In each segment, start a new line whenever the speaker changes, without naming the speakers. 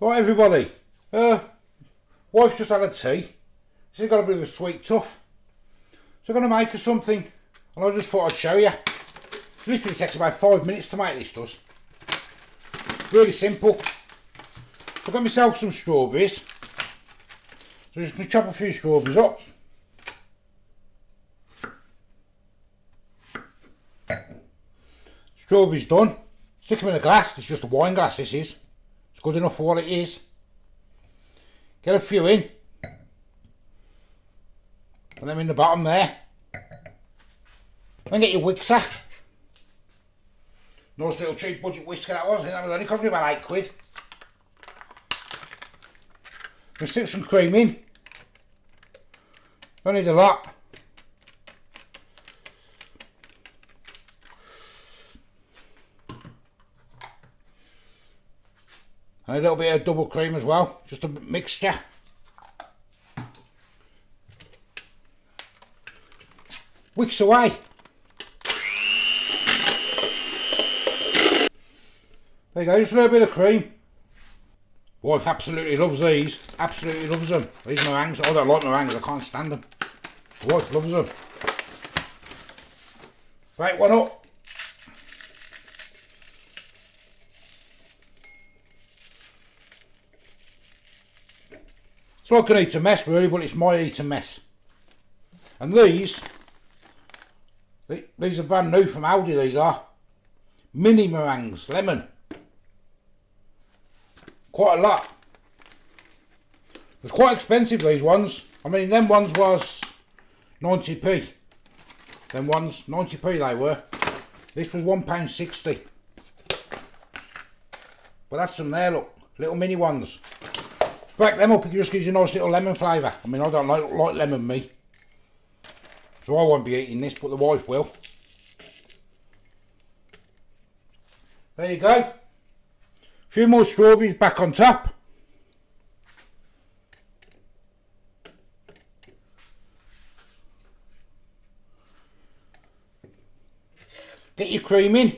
Right everybody, wife's just had a tea. She's got a bit of a sweet tooth. So I'm going to make her something and I just thought I'd show you. It literally takes about 5 minutes to make this does. Really simple. I've got myself some strawberries. So I'm just going to chop a few strawberries up. Strawberries done. Stick them in a glass. It's just a wine glass this is. It's good enough for what it is. Get a few in. Put them in the bottom there. Then get your whisker. Nice little cheap budget whisker that was. That only cost me about £8. Just stick some cream in. Don't need a lot. And a little bit of double cream as well, just a mixture. Wicks away. There you go, just a little bit of cream. Wife absolutely loves these, absolutely loves them. These meringues, I don't like meringues, I can't stand them. Wife loves them. Right, one up. It's like an Eton Mess really, but it's my Eton Mess. And these are brand new from Aldi, these are. Mini meringues, lemon. Quite a lot. It's quite expensive, these ones. I mean, them ones was 90p. Them ones, 90p they were. This was £1.60. But that's them there, look. Little mini ones. Crack them up, it just gives you a nice little lemon flavour. I mean, I don't like lemon, me. So I won't be eating this, but the wife will. There you go. A few more strawberries back on top. Get your cream in.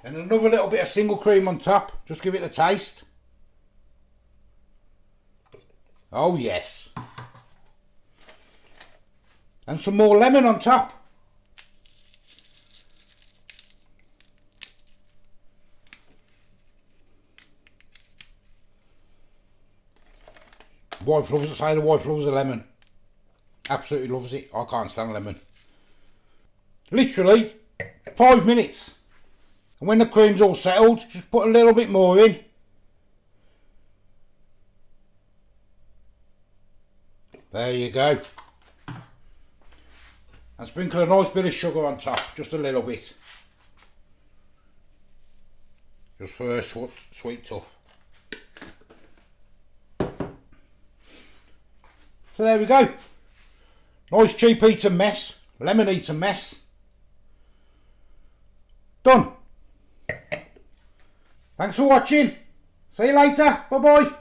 And another little bit of single cream on top, just give it a taste. Oh yes. And some more lemon on top. Wife loves it, say the wife loves a lemon. Absolutely loves it, I can't stand lemon. Literally 5 minutes. And when the cream's all settled, just put a little bit more in. There you go. And sprinkle a nice bit of sugar on top, just a little bit. Just for a sweet tooth. So there we go. Nice cheap Eton Mess, lemon Eton Mess. Done. Thanks for watching. See you later. Bye bye.